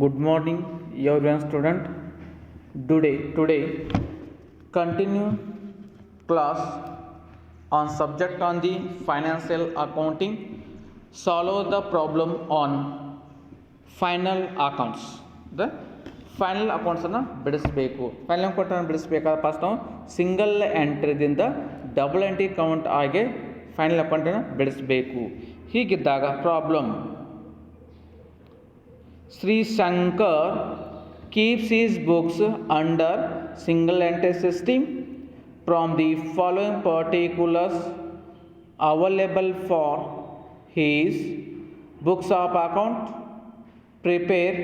Good morning, everyone student. Today continue class on subject on the financial accounting. Solve the problem on final accounts. The final accounts ಅನ್ನು ಬಿಡಿಸಬೇಕು. Final account ಅನ್ನು ಬಿಡಿಸಬೇಕಾದ first ನಾವು single ಎಂಟ್ರಿದಿಂದ double entry count ಆಗಿ final ಅಕೌಂಟನ್ನು ಬಿಡಿಸಬೇಕು. ಹೀಗಿದ್ದಾಗ problem Sri Shankar keeps his books under single entry system. From the following particulars available for his books of account, prepare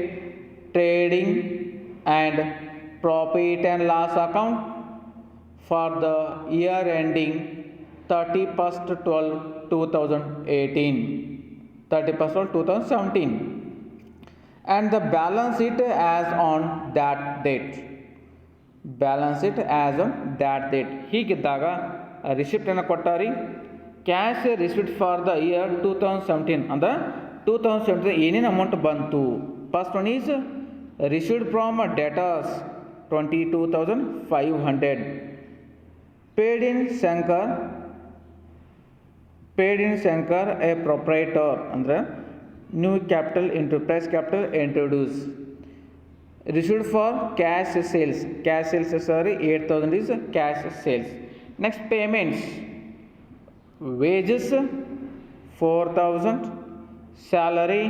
trading and profit and loss account for the year ending 31st 12 2018, 31st 12 2017. And the balance it as on that date. Balance it as on that date. ಹೀಗಿದ್ದಾಗ ರಿಸಿಪ್ಟನ್ನು ಕೊಟ್ಟಾರಿ. Cash receipt for the year 2017 ಅಂದ್ರೆ 2017 ಏನೇನು amount ಬಂತು. First one is receipt from debtors 22,500. Paid in Shankar a proprietor ಅಂದರೆ new capital enterprise capital introduce. Received for cash sales 8,000 is cash sales. Next payments, wages 4,000, salary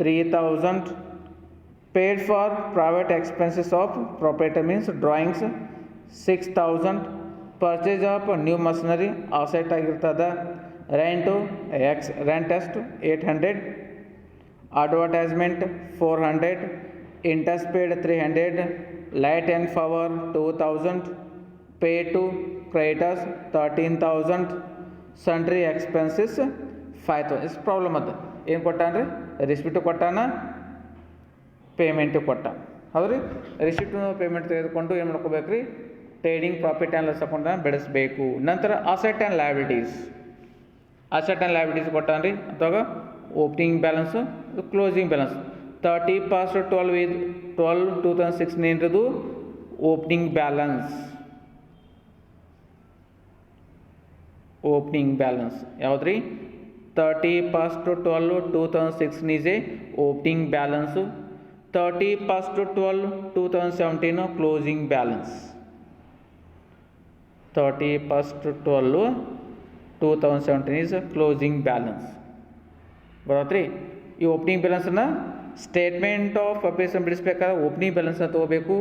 3,000, paid for private expenses of proprietor means drawings 6,000, purchase of new machinery asset ಆಗಿರ್ತದ, rent ಎಷ್ಟು 800, advertisement 400, interest paid 300, light and power 2000, pay to creditors 13,000, sundry expenses 5,000. Is problem ಅದು ಏನು ಕೊಟ್ಟಾನ್ರಿ, receipt ಕೊಟ್ಟಾನ, payment ಕೊಟ್ಟ. ಹೌದ್ರಿ, receipt payment ತೆಗೆದುಕೊಂಡು ಏನು ಮಾಡ್ಕೋಬೇಕು ರೀ, ಟ್ರೇಡಿಂಗ್ ಪ್ರಾಫಿಟ್ ಆ್ಯಂಡ್ ಲಾಸ್ ಅಕೌಂಟನ್ನು ಬೆಳೆಸಬೇಕು. ನಂತರ ಅಸೆಟ್ ಆ್ಯಂಡ್ ಲಯಬಿಲಿಟೀಸ್ ಕೊಟ್ಟಾನ್ರಿ. ಅಥವಾ opening balance, closing balance 31st 12/2016 ಏನ್ರದು ಓಪನಿಂಗ್ ಬ್ಯಾಲೆನ್ಸ್ ಯಾವುದ್ರಿ, 31st 12/2016 is a opening balance, 31st 12/2017 closing balance. 31st 12/2017 is closing balance. ಬರತ್ರಿ. ಈ ಓಪನಿಂಗ್ ಬ್ಯಾಲೆನ್ಸನ್ನು ಸ್ಟೇಟ್ಮೆಂಟ್ ಆಫ್ ಅಫೇರ್ಸನ್ನು ಬಿಡಿಸ್ಬೇಕಾದ್ರೆ ಓಪನಿಂಗ್ ಬ್ಯಾಲೆನ್ಸನ್ನು ತೊಗೋಬೇಕು,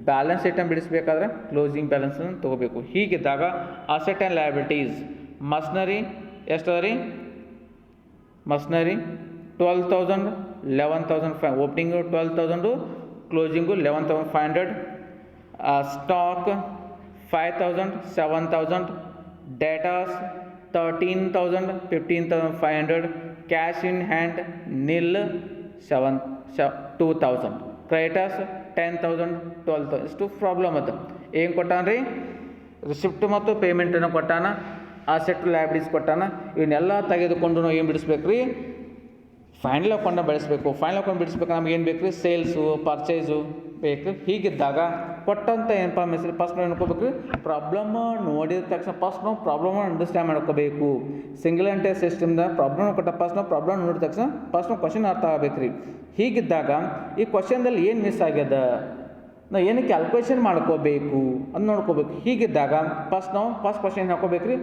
ಬ್ಯಾಲೆನ್ಸ್ ಶೀಟನ್ನು ಬಿಡಿಸ್ಬೇಕಾದ್ರೆ ಕ್ಲೋಸಿಂಗ್ ಬ್ಯಾಲೆನ್ಸನ್ನು ತೊಗೋಬೇಕು. ಹೀಗಿದ್ದಾಗ ಅಸೆಟ್ ಆ್ಯಂಡ್ ಲಯಬಿಲಿಟೀಸ್, ಮಷನರಿ ಎಷ್ಟು ಅದ ರೀ, machinery 12,000, 11,500, opening 12,000, closing 11,500, stock 5,000, 7,000, debtors 13,000, 15,500, cash in hand nil 2,000, creditors 10,000, 12,000. ಇಷ್ಟು ಪ್ರಾಬ್ಲಮ್ ಅದು. ಏನು ಕೊಟ್ಟಾನ ರೀ, ರಿಸಿಪ್ಟ್ ಮತ್ತು ಪೇಮೆಂಟನ್ನು ಕೊಟ್ಟಾನ, ಅಸೆಟ್ ಲಯಬಿಲಿಟೀಸ್ ಕೊಟ್ಟಾನ. ಇವನ್ನೆಲ್ಲ ತೆಗೆದುಕೊಂಡು ನಾವು ಏನು ಬಿಡಿಸ್ಬೇಕು ರೀ, ಫೈನಲ್ ಅಕೌಂಟನ್ನು ಬೆಳೆಸಬೇಕು. ಫೈನಲ್ ಅಕೌಂಟ್ ಬಿಡಿಸ್ಬೇಕು ನಮ್ಗೆ ಏನು ಬೇಕು ರೀ, ಸೇಲ್ಸು ಪರ್ಚೇಸು ಬೇಕು. ಹೀಗಿದ್ದಾಗ ಕೊಟ್ಟಂಥ ಇನ್ಫಾರ್ಮೇಷನ್ ಫಸ್ಟ್ ನಾವು ನೋಡ್ಕೋಬೇಕು ರೀ, ಪ್ರಾಬ್ಲಮ್ ನೋಡಿದ ತಕ್ಷಣ ಫಸ್ಟ್ ನಾವು ಪ್ರಾಬ್ಲಮ್ ಅಂಡರ್ಸ್ಟ್ಯಾಂಡ್ ಮಾಡ್ಕೋಬೇಕು. ಸಿಂಗಲ್ ಎಂಟ್ರಿ ಸಿಸ್ಟಮ್ದ ಪ್ರಾಬ್ಲಮ್ ಕೊಟ್ಟ ಫಸ್ಟ್ ನಾವು ಪ್ರಾಬ್ಲಮ್ ನೋಡಿದ ತಕ್ಷಣ ಫಸ್ಟ್ ನಾವು ಕ್ವಶನ್ ಅರ್ಥ ಆಗಬೇಕು ರೀ. ಹೀಗಿದ್ದಾಗ ಈ ಕ್ವಶನ್ದಲ್ಲಿ ಏನು ಮಿಸ್ ಆಗ್ಯದ, ನಾವು ಏನು ಕ್ಯಾಲ್ಕುಲೇಷನ್ ಮಾಡ್ಕೋಬೇಕು ಅಂತ ನೋಡ್ಕೋಬೇಕು. ಹೀಗಿದ್ದಾಗ ಫಸ್ಟ್ ಕ್ವಶನ್ ಹಾಕೋಬೇಕು ರೀ,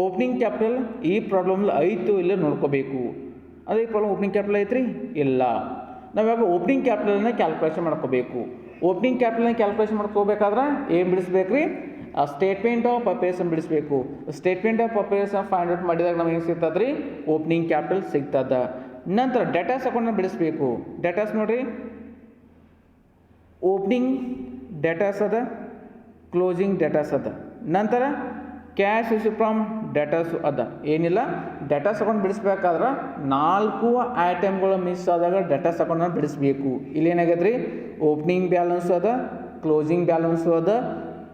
ಓಪನಿಂಗ್ ಕ್ಯಾಪಿಟಲ್ ಈ ಪ್ರಾಬ್ಲಮ್ಲಿ ಐತು ಇಲ್ಲ ನೋಡ್ಕೋಬೇಕು. ಅದೇ ಪ್ರಾಬ್ಲಮ್ ಓಪನಿಂಗ್ ಕ್ಯಾಪಿಟಲ್ ಐತ್ರಿ ಇಲ್ಲ. ನಾವಾಗ ಓಪನಿಂಗ್ ಕ್ಯಾಪಿಟಲ್ನ ಕ್ಯಾಲ್ಕುಲೇಷನ್ ಮಾಡ್ಕೋಬೇಕು. ಓಪನಿಂಗ್ ಕ್ಯಾಪಿಟಲ್ನ ಕ್ಯಾಲ್ಕುಲೇಷನ್ ಮಾಡ್ಕೋಬೇಕಾದ್ರೆ ಏನು ಬಿಡಿಸ್ಬೇಕು ರೀ, ಆ ಸ್ಟೇಟ್ಮೆಂಟ್ ಆಫ್ ಅಫೇರ್ಸನ್ನು ಬಿಡಿಸ್ಬೇಕು. Statement of affairs find out ಮಾಡಿದಾಗ ನಮಗೆ ಏನು ಸಿಗ್ತದೆ ರೀ, ಓಪನಿಂಗ್ ಕ್ಯಾಪಿಟಲ್ ಸಿಗ್ತದ. ನಂತರ ಡೇಟಾಸ್ ಅಕೌಂಟನ್ನ ಬಿಡಿಸ್ಬೇಕು. ಡೇಟಾಸ್ ನೋಡಿರಿ, ಓಪನಿಂಗ್ ಡೇಟಾಸ್ ಅದ, ಕ್ಲೋಸಿಂಗ್ ಡೇಟಾಸ್ ಅದ. ನಂತರ ಕ್ಯಾಶ್ ರಿಸಿಪ್ಟ್ ಫ್ರಮ್ ಡೇಟಾಸ್ ಅದ. ಏನಿಲ್ಲ, ಡೇಟಾಸ್ ಅಕೌಂಟ್ ಬಿಡಿಸ್ಬೇಕಾದ್ರೆ 4 ಐಟಮ್ಗಳು ಮಿಸ್ ಆದಾಗ ಡೇಟಾಸ್ ಅಕೌಂಟನ್ನು ಬಿಡಿಸ್ಬೇಕು. ಇಲ್ಲಿ ಏನಾಗೈತೆ ರೀ, ಓಪನಿಂಗ್ ಬ್ಯಾಲೆನ್ಸ್ ಅದ, ಕ್ಲೋಸಿಂಗ್ ಬ್ಯಾಲೆನ್ಸು ಅದ,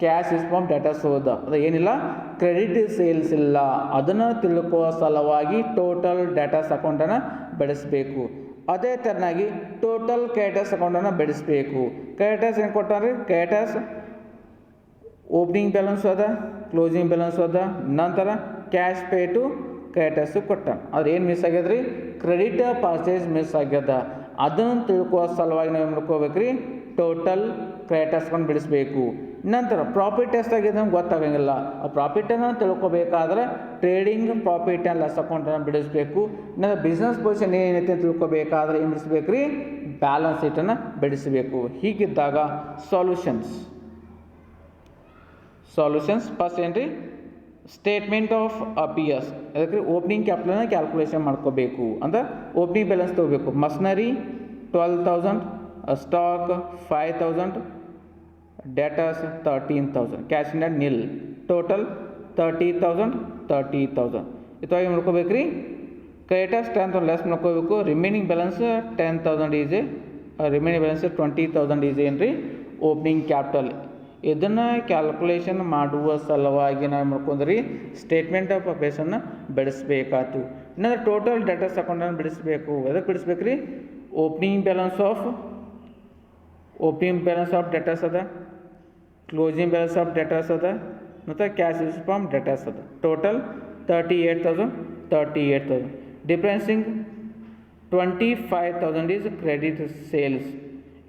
ಕ್ಯಾಶ್ ರಿಸಿಪ್ಟ್ ಫ್ರಮ್ ಡೇಟಾಸ್ ಅದ. ಅದು ಏನಿಲ್ಲ, ಕ್ರೆಡಿಟ್ ಸೇಲ್ಸ್ ಇಲ್ಲ. ಅದನ್ನು ತಿಳ್ಕೋ ಸಲುವಾಗಿ ಟೋಟಲ್ ಡೇಟಾಸ್ ಅಕೌಂಟನ್ನು ಬೆಳೆಸಬೇಕು. ಅದೇ ಥರನಾಗಿ ಟೋಟಲ್ ಕ್ರೆಡಿಟರ್ಸ್ ಅಕೌಂಟನ್ನು ಬಿಡಿಸ್ಬೇಕು. ಕ್ರೆಡಿಟರ್ಸ್ ಏನು ಕೊಟ್ಟಾರೆ? ಕ್ರೆಡಿಟರ್ಸ್ ಓಪನಿಂಗ್ ಬ್ಯಾಲೆನ್ಸ್ ಅದ, ಕ್ಲೋಸಿಂಗ್ ಬ್ಯಾಲೆನ್ಸ್ ಅದ, ನಂತರ ಕ್ಯಾಶ್ ಪೇ ಟು ಕ್ರೆಡಿಟರ್ಸು ಕೊಟ್ಟ. ಅದ್ರ ಏನು ಮಿಸ್ ಆಗ್ಯದ ರೀ? ಕ್ರೆಡಿಟ್ ಪರ್ಚೇಸ್ ಮಿಸ್ ಆಗ್ಯದ. ಅದನ್ನು ತಿಳ್ಕೋ ಸಲುವಾಗಿ ನಾವು ಏನು ಮಾಡ್ಕೋಬೇಕು ರೀ? ಟೋಟಲ್ ಕ್ರೆಡಿಟರ್ಸ್ಕೊಂಡು ಬಿಡಿಸ್ಬೇಕು. ನಂತರ ಪ್ರಾಫಿಟ್ ಎಷ್ಟಾಗಿದೆ ನಮ್ಗೆ ಗೊತ್ತಾಗಂಗಿಲ್ಲ. ಆ ಪ್ರಾಫಿಟನ್ನು ತಿಳ್ಕೊಬೇಕಾದ್ರೆ ಟ್ರೇಡಿಂಗ್ ಪ್ರಾಫಿಟ್ ಆ್ಯಂಡ್ ಲಾಸ್ ಅಕೌಂಟನ್ನು ಬಿಡಿಸ್ಬೇಕು. ನಂತರ ಬಿಸ್ನೆಸ್ ಪೊಸಿಷನ್ ಏನೈತೆ ಅಂತ ತಿಳ್ಕೊಬೇಕಾದ್ರೆ ಏನು ಬಿಡಿಸ್ಬೇಕು ರೀ? ಬ್ಯಾಲೆನ್ಸ್ ಶೀಟನ್ನು ಬಿಡಿಸಬೇಕು. ಹೀಗಿದ್ದಾಗ ಸಾಲ್ಯೂಷನ್ಸ್ ಫಸ್ಟ್ ಏನು ರೀ? Statement of affairs. ಅದಕ್ಕೆ ಓಪನಿಂಗ್ ಕ್ಯಾಪಿಟಲ್ನ ಕ್ಯಾಲ್ಕುಲೇಷನ್ ಮಾಡ್ಕೋಬೇಕು. ಅಂದ್ರೆ ಓಪನಿಂಗ್ ಬ್ಯಾಲೆನ್ಸ್ ತೊಗೋಬೇಕು. Machinery 12,000, stock 5,000, debtors 13,000, cash in hand nil, total 30,000. ಇದಾಗಿ ಮಾಡ್ಕೋಬೇಕು ರೀ. ಕ್ರೆಡಿಟರ್ಸ್ 10,000 ಲೆಸ್ ಮಾಡ್ಕೋಬೇಕು. Remaining balance 10,000 is remaining balance 20,000 is ಏನು ರೀ? Opening capital. ಇದನ್ನು ಕ್ಯಾಲ್ಕುಲೇಷನ್ ಮಾಡುವ ಸಲುವಾಗಿ ನಾವು ಮಾಡ್ಕೊಂಡ್ರಿ ಸ್ಟೇಟ್ಮೆಂಟ್ ಆಫ್ ಅಫೇರ್ಸನ್ನು ಬಿಡಿಸ್ಬೇಕಾಯ್ತು. ಇನ್ನೊಂದು ಟೋಟಲ್ ಡೆಟರ್ಸ್ ಅಕೌಂಟನ್ನು ಬಿಡಿಸ್ಬೇಕು. ಎದಕ್ಕೆ ಬಿಡಿಸ್ಬೇಕು ರೀ? ಓಪನಿಂಗ್ ಬ್ಯಾಲೆನ್ಸ್ ಆಫ್ ಡೆಟರ್ಸ್ ಅದ, ಕ್ಲೋಸಿಂಗ್ ಬ್ಯಾಲೆನ್ಸ್ ಆಫ್ ಡೆಟರ್ಸ್ ಅದ, ಮತ್ತು ಕ್ಯಾಶ್ ಯೂಸ್ ಫ್ರಮ್ ಡೆಟರ್ಸ್ ಅದ. ಟೋಟಲ್ 38,000. ಡಿಫ್ರೆನ್ಸಿಂಗ್ 25,000 is credit sales.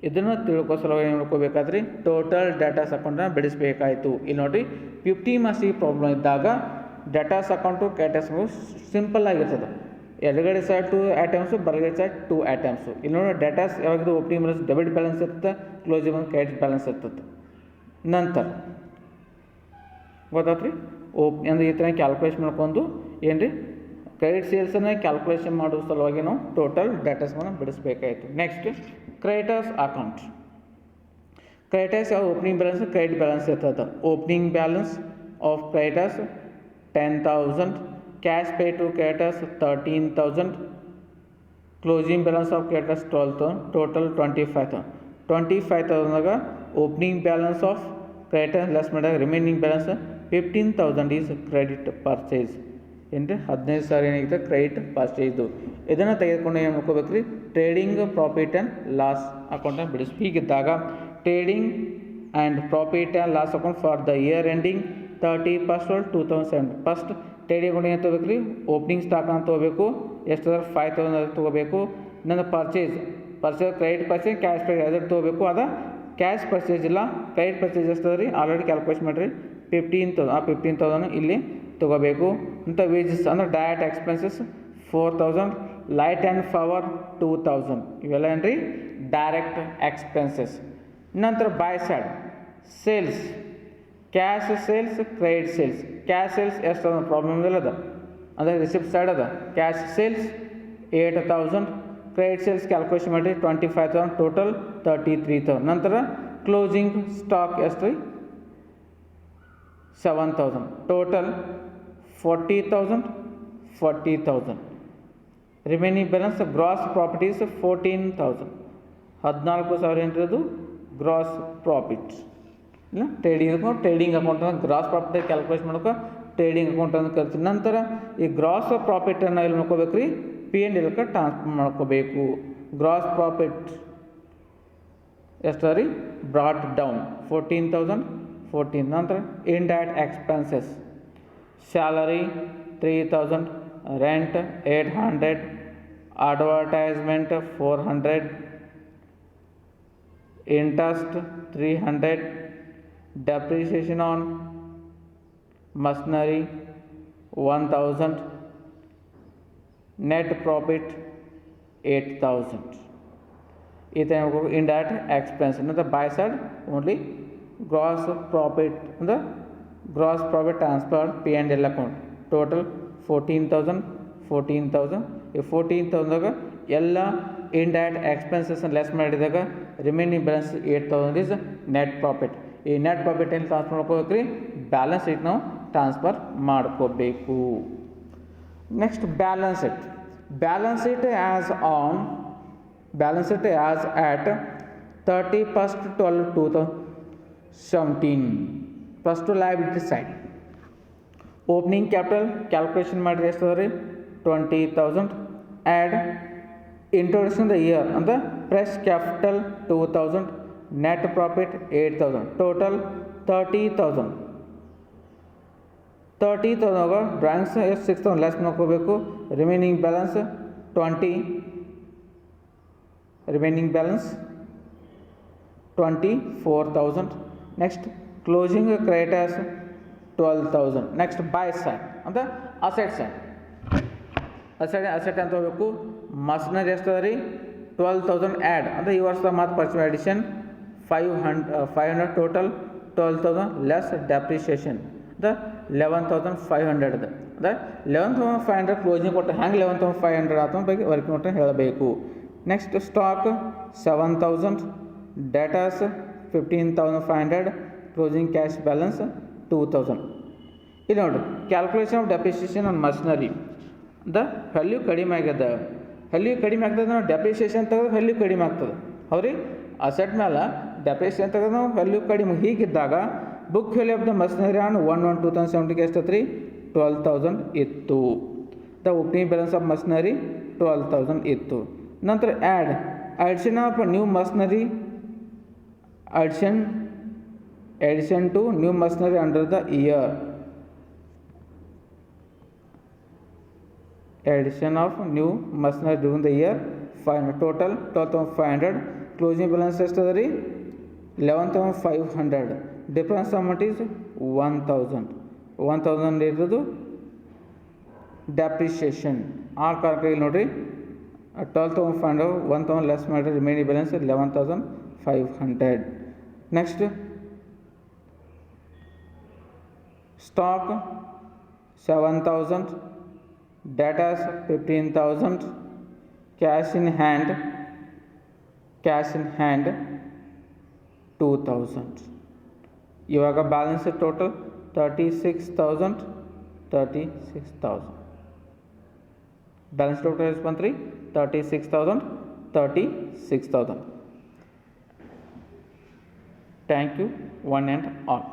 ಇದನ್ನು ತಿಳ್ಕೋ ಸಲುವಾಗಿ ಏನು ಮಾಡ್ಕೋಬೇಕಾದ್ರಿ? ಟೋಟಲ್ ಡೇಟಾಸ್ ಅಕೌಂಟನ್ನು ಬಿಡಿಸ್ಬೇಕಾಯಿತು. ಇಲ್ಲಿ ನೋಡಿರಿ 50 ಮಾರ್ಕ್ಸಿಗೆ ಪ್ರಾಬ್ಲಮ್ ಇದ್ದಾಗ ಡೇಟಾಸ್ ಅಕೌಂಟು ಕ್ಯಾಟರ್ಸ್ಗಳು ಸಿಂಪಲ್ ಆಗಿರ್ತದೆ. ಎಡಗಡೆ ಸೈಡ್ 2 ಐಟಮ್ಸು, ಬಲಗಡೆ ಸೈಡ್ 2 ಐಟಮ್ಸು. ಇಲ್ಲಿ ನೋಡಿ ಡೇಟಾಸ್ ಯಾವಾಗಲೂ ಓಪನಿಂಗ್ ಬ್ಯಾಲೆನ್ಸ್ ಡೆಬಿಟ್ ಬ್ಯಾಲೆನ್ಸ್ ಇರುತ್ತೆ, ಕ್ಲೋಸಿಂಗ್ ಬ್ಯಾಲೆನ್ಸ್ ಕ್ರೆಡಿಟ್ ಬ್ಯಾಲೆನ್ಸ್ ಇರ್ತದೆ. ನಂತರ ಗೊತ್ತಾತ್ರಿ ಅಂದರೆ ಈ ಥರ ಕ್ಯಾಲ್ಕುಲೇಷನ್ ಮಾಡ್ಕೊಂಡು ಏನು ರೀ ಕ್ರೆಡಿಟ್ ಸೇಲ್ಸನ್ನು ಕ್ಯಾಲ್ಕುಲೇಷನ್ ಮಾಡೋ ಸಲುವಾಗಿ ನಾವು ಟೋಟಲ್ ಡೇಟಾಸ್ಗಳನ್ನು ಬಿಡಿಸ್ಬೇಕಾಯಿತು. Next creditors account. ಕ್ರೆಡಿಟರ್ಸ್ ಯಾವ ಓಪನಿಂಗ್ ಬ್ಯಾಲೆನ್ಸ್ ಕ್ರೆಡಿಟ್ ಬ್ಯಾಲೆನ್ಸ್ ಇರ್ತದೆ. Opening balance of creditors 10,000, cash pay to creditors 13,000, closing balance of creditors 12,000, total 25,000. 25,000ದಾಗ opening balance of creditors less ಮಾಡಿದಾಗ remaining balance 15,000 is credit purchase. ಏನು ರೀ 15,000 ಏನಾಗಿದೆ credit ಪರ್ಚೇಸ್ದು. ಇದನ್ನು ತೆಗೆದುಕೊಂಡು ಏನು ಮಾಡ್ಕೋಬೇಕು ರೀ? ಟ್ರೇಡಿಂಗ್ ಪ್ರಾಫಿಟ್ ಆ್ಯಂಡ್ ಲಾಸ್ ಅಕೌಂಟನ್ನು ಬಿಡಿಸಿ. ಹೀಗಿದ್ದಾಗ trading and profit and loss account for the year ending 31/12/2007. First trading ಏನು ತೊಗೋಬೇಕು ರೀ? ಓಪನಿಂಗ್ ಸ್ಟಾಕ್ ಅಂತ ತೊಗೋಬೇಕು. ಎಷ್ಟು 5,000 ತೊಗೋಬೇಕು. ನನ್ನ purchase credit purchase cash pay ಅದಕ್ಕೆ ತೊಗೋಬೇಕು. ಅದು ಕ್ಯಾಶ್ ಪರ್ಚೇಸ್ ಇಲ್ಲ, ಕ್ರೆಡಿಟ್ ಪರ್ಚೇಸ್ ಎಷ್ಟು ರೀ ಆಲ್ರೆಡಿ ಕ್ಯಾಲ್ಕುಲೇಷನ್ ಮಾಡಿರಿ 15,000. ಆ 15,000 ಇಲ್ಲಿ ತೊಗೋಬೇಕು. ಅಂತ ವೇಜಸ್ ಅಂದರೆ direct expenses 4,000, light and power 2,000. ಇವೆಲ್ಲ ಏನು ರೀ? Direct expenses. ನಂತರ by side sales, cash sales, credit sales. Cash sales ಎಷ್ಟು ಪ್ರಾಬ್ಲಮ್ ಇಲ್ಲದ ಅಂದರೆ ರಿಸಿಪ್ಟ್ ಸೈಡ್ ಅದ. Cash sales 8,000, credit sales calculation ಮಾಡಿ 25,000, ಟೋಟಲ್ 33,000. ನಂತರ ಕ್ಲೋಸಿಂಗ್ ಸ್ಟಾಕ್ ಎಷ್ಟು ರೀ? 7,000, total 40,000. Remaining balance gross profit is 14,000. 14,000 ಏನಿರೋದು ಗ್ರಾಸ್ ಪ್ರಾಫಿಟ್. ಇಲ್ಲ ಟ್ರೇಡಿಂಗ್ ಅಕೌಂಟನ್ನು ಗ್ರಾಸ್ ಪ್ರಾಫಿಟ್ ಕ್ಯಾಲ್ಕುಲೇಷನ್ ಮಾಡೋಕೆ ಟ್ರೇಡಿಂಗ್ ಅಕೌಂಟ್ ಅಂತ ಕರಿತೀವಿ. ನಂತರ ಈ ಗ್ರಾಸ್ ಪ್ರಾಫಿಟನ್ನು ಎಲ್ಲಿ ಮಾಡ್ಕೋಬೇಕು ರೀ? P&L ಟ್ರಾನ್ಸ್ಫರ್ ಮಾಡ್ಕೋಬೇಕು. ಗ್ರಾಸ್ ಪ್ರಾಫಿಟ್ ಎಷ್ಟು ರೀ? Brought down 14,014. ನಂತರ indirect expenses salary 3,000, rent 800, advertisement 400, interest 300, depreciation on machinery 1,000, net profit 8,000. ಈ ಥರ ಇಂಡೈರೆಕ್ಟ್ ಎಕ್ಸ್ಪೆನ್ಸ್ ಅಂದರೆ by side only gross profit ಅಂದರೆ gross profit transfer P&L account total 14,000. ಈ 14,000ದಾಗ ಎಲ್ಲ ಇಂಡೈರೆಕ್ಟ್ ಎಕ್ಸ್ಪೆನ್ಸಸ್ನ ಲೆಸ್ ಮಾಡಿದಾಗ remaining balance 8,000 is net profit. ಈ ನೆಟ್ ಪ್ರಾಫಿಟ್ ಏನು ಟ್ರಾನ್ಸ್ಫರ್ ಮಾಡ್ಕೋಬೇಕು ರೀ? ಬ್ಯಾಲೆನ್ಸ್ ಶೀಟ್ ನಾವು ಟ್ರಾನ್ಸ್ಫರ್ ಮಾಡ್ಕೋಬೇಕು. Next balance sheet as at 31/12/2017. First liability side opening capital calculation ಮಾಡಿರಿ ಎಷ್ಟು ಅದ ರೀ? 20,000. Add introduction the year and the fresh capital 2000, net profit 8000, total 30,000. 30,000 drawings ಎಷ್ಟು 6,000 ಲೆಸ್ ಮಾಡ್ಕೋಬೇಕು. Remaining balance 24,000. Next closing creditors 12,000. Next by side ಅಂತ asset side. Asset ಅಂತ ಹೋಗ್ಬೇಕು. Machinery ಎಷ್ಟು ಅದ ರೀ 12,000 ಆ್ಯಡ್ ಅಂದರೆ ಈ ವರ್ಷದ ಮತ್ತು purchase addition 500 total 12,000 less depreciation the 11,500 ಅದ. ಅಂದರೆ 11,500 ಕ್ಲೋಸಿಂಗ್ ಕೊಟ್ಟು ಹ್ಯಾಂಗೆ 11,500 ಆತ ಬಗ್ಗೆ ವರ್ಕಿಂಗ್ ಕೊಟ್ಟು ಹೇಳಬೇಕು. Next stock 7,000, datas 15,500, closing cash balance 2,000. ಇಲ್ಲಿ ನೋಡಿ calculation of depreciation on machinery the value ಕಡಿಮೆ ಆಗ್ಯದ. ವ್ಯಾಲ್ಯೂ ಕಡಿಮೆ ಆಗ್ತದೆ ನಾವು ಡೆಪ್ರಿಷಿಯೇಷನ್ ತೆಗೆದು ವ್ಯಾಲ್ಯೂ ಕಡಿಮೆ ಆಗ್ತದೆ. ಹೌದ್ರಿ ಅಸೆಟ್ ಮೇಲೆ ಡೆಪ್ರಿಷಿಯೇಷನ್ ತೆಗೆದು ನಾವು ವ್ಯಾಲ್ಯೂ ಕಡಿಮೆ. ಹೀಗಿದ್ದಾಗ book value of the machinery on 1/1/2017 ಎಷ್ಟೈತೆ ರೀ 12,000 ಇತ್ತು. The opening balance of machinery 12,000 ಇತ್ತು. ನಂತರ addition of new machinery, addition to new machinery under the year. Addition of new machinery during the year 500, total 12,500. Closing balance ಎಷ್ಟು ಅದ ರೀ 11,500. Difference amount is 1,000 ಇರೋದು depreciation. ಆ ಕಾರಣಕ್ಕಾಗಿ ನೋಡಿರಿ 12,500 1,000 ಲೆಸ್ ಮಾಡಿರಿ remaining balance 11,500. Next stock 7,000, datas 15,000, cash in hand 2,000. ಇವಾಗ balance total 36,000. Balance total ಎಷ್ಟು ಬಂತು ರೀ 36,000. Thank you one and all.